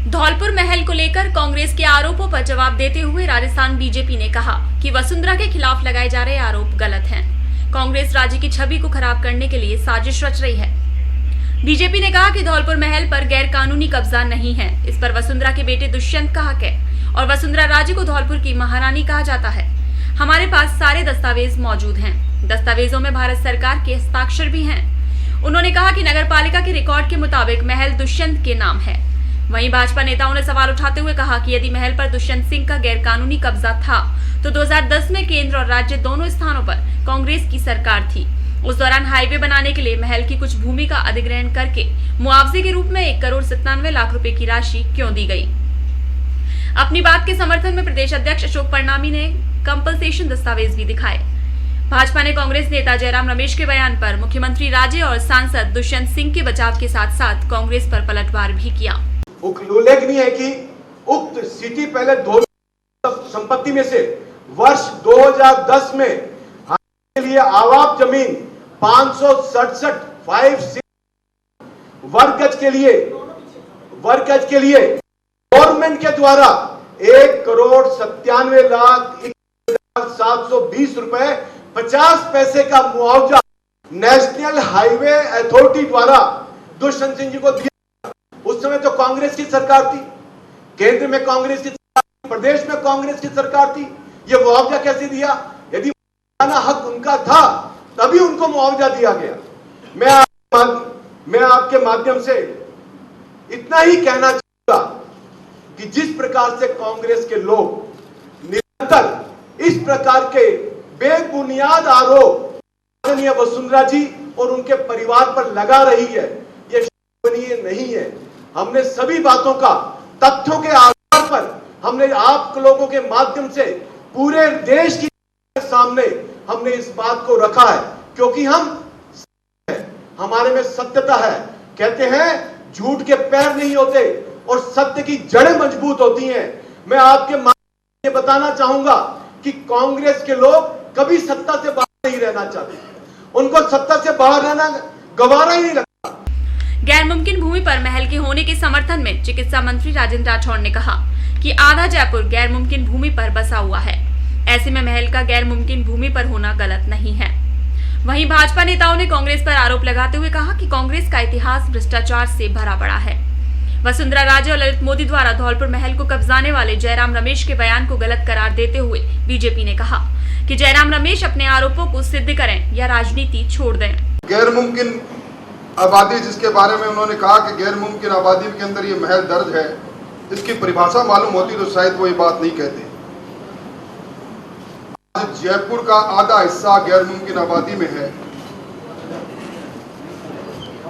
धौलपुर महल को लेकर कांग्रेस के आरोपों पर जवाब देते हुए राजस्थान बीजेपी ने कहा कि वसुंधरा के खिलाफ लगाए जा रहे आरोप गलत हैं। कांग्रेस राज्य की छवि को खराब करने के लिए साजिश रच रही है। बीजेपी ने कहा कि धौलपुर महल पर गैर कानूनी कब्जा नहीं है। इस पर वसुंधरा के बेटे दुष्यंत का हक है और वसुंधरा राजे को धौलपुर की महारानी कहा जाता है। हमारे पास सारे दस्तावेज मौजूद हैं। दस्तावेजों में भारत सरकार के हस्ताक्षर भी हैं। उन्होंने कहा कि नगर पालिका के रिकॉर्ड के मुताबिक महल दुष्यंत के नाम है। वहीं भाजपा नेताओं ने सवाल उठाते हुए कहा कि यदि महल पर दुष्यंत सिंह का गैरकानूनी कब्जा था तो 2010 में केंद्र और राज्य दोनों स्थानों पर कांग्रेस की सरकार थी। उस दौरान हाईवे बनाने के लिए महल की कुछ भूमि का अधिग्रहण करके मुआवजे के रूप में 1,97,00,000 रुपए की राशि क्यों दी गई। अपनी बात के समर्थन में प्रदेश अध्यक्ष अशोक परनामी ने कंपनसेशन दस्तावेज भी दिखाए। भाजपा ने कांग्रेस नेता जयराम रमेश के बयान पर मुख्यमंत्री राजे और सांसद दुष्यंत सिंह के बचाव के साथ साथ कांग्रेस पर पलटवार भी किया। उल्लेखनीय है कि उक्त सिटी पहले संपत्ति में से वर्ष 2010 में के लिए आवाब जमीन 567 वर्ग गज के लिए गवर्नमेंट के द्वारा 1,97,00,720 रुपए 50 पैसे का मुआवजा नेशनल हाईवे अथॉरिटी द्वारा दुष्यंत सिंह जी को दिया। उस समय तो कांग्रेस की सरकार थी, केंद्र में कांग्रेस की सरकार, प्रदेश में कांग्रेस की सरकार थी। ये मुआवजा कैसे दिया? यदि हक उनका था तभी उनको मुआवजा दिया गया। मैं आपके माध्यम से इतना ही कहना चाहूंगा कि जिस प्रकार से कांग्रेस के लोग निरंतर इस प्रकार के बेबुनियाद आरोप वसुंधरा जी और उनके परिवार पर लगा रही है, ये शोभनीय नहीं है। हमने सभी बातों का तथ्यों के आधार पर हमने आप लोगों के माध्यम से पूरे देश की सामने हमने इस बात को रखा है, क्योंकि हमारे में सत्यता है। कहते हैं झूठ के पैर नहीं होते और सत्य की जड़ें मजबूत होती हैं। मैं आपके माध्यम से बताना चाहूंगा कि कांग्रेस के लोग कभी सत्ता से बाहर नहीं रहना चाहते। उनको सत्ता से बाहर रहना गवारा ही नहीं लगता। गैर मुमकिन भूमि पर महल के होने के समर्थन में चिकित्सा मंत्री राजेंद्र राठौड़ ने कहा कि आधा जयपुर गैर मुमकिन भूमि पर बसा हुआ है। ऐसे में महल का गैर मुमकिन भूमि पर होना गलत नहीं है। वहीं भाजपा नेताओं ने कांग्रेस पर आरोप लगाते हुए कहा कि कांग्रेस का इतिहास भ्रष्टाचार से भरा पड़ा है। वसुंधरा राजे और ललित मोदी द्वारा धौलपुर महल को कब्जाने वाले जयराम रमेश के बयान को गलत करार देते हुए बीजेपी ने कहा कि जयराम रमेश अपने आरोपों को सिद्ध करें या राजनीति छोड़ दें। गैर मुमकिन आबादी जिसके बारे में उन्होंने कहा कि गैर मुमकिन आबादी के अंदर ये महल दर्ज है, इसकी परिभाषा मालूम होती तो शायद वो ये बात नहीं कहते। आज जयपुर का आधा हिस्सा गैर मुमकिन आबादी में है।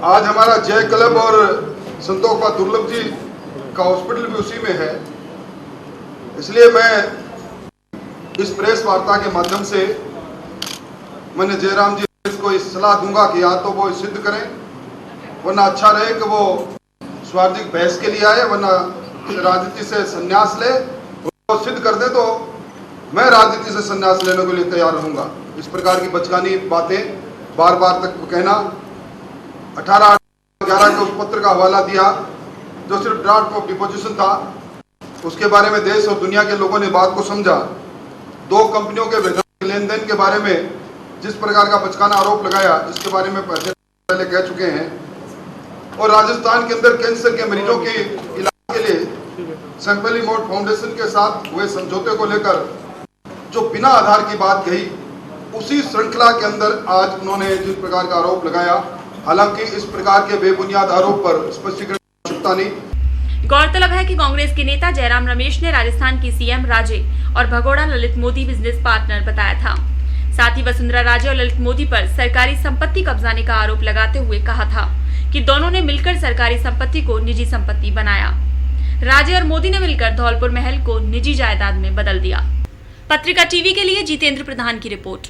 आज हमारा जय क्लब और संतोखपा दुर्लभ जी का हॉस्पिटल भी उसी में है। इसलिए मैं इस प्रेस वार्ता के माध्यम से मैंने जयराम जी को इस सलाह दूंगा कि या तो वो सिद्ध करें, वरना अच्छा रहे कि वो स्वार्थिक बहस के लिए आए, वरना राजनीति से संन्यास ले। वो सिद्ध कर दे तो मैं राजनीति से संन्यास लेने के लिए तैयार रहूंगा। इस प्रकार की बचकानी बातें बार बार तक कहना। 18/11 के उस पत्र का हवाला दिया जो सिर्फ ड्राफ्ट ऑफ डिपोजिशन था, उसके बारे में देश और दुनिया के लोगों ने बात को समझा। 2 कंपनियों के वैधानिक लेन देन के बारे में जिस प्रकार का बचकाना आरोप लगाया, इसके बारे में पहले कह चुके हैं। और राजस्थान के अंदर कैंसर के मरीजों के इलाज के लिए सैंपली मोड फाउंडेशन के साथ हुए समझौते को लेकर जो बिना आधार की बात कही, उसी श्रृंखला के अंदर आज उन्होंने जिस प्रकार का आरोप लगाया, हालांकि इस प्रकार के बेबुनियाद आरोप पर स्पष्टीकरण की आवश्यकता नहीं। गौरतलब है कि कांग्रेस के नेता जयराम रमेश ने राजस्थान की सीएम राजे और भगोड़ा ललित मोदी बिजनेस पार्टनर बताया था। साथ ही वसुंधरा राजे और ललित मोदी पर सरकारी संपत्ति कब्जाने का आरोप लगाते हुए कहा था कि दोनों ने मिलकर सरकारी संपत्ति को निजी संपत्ति बनाया। राजे और मोदी ने मिलकर धौलपुर महल को निजी जायदाद में बदल दिया। पत्रिका टीवी के लिए जितेंद्र प्रधान की रिपोर्ट।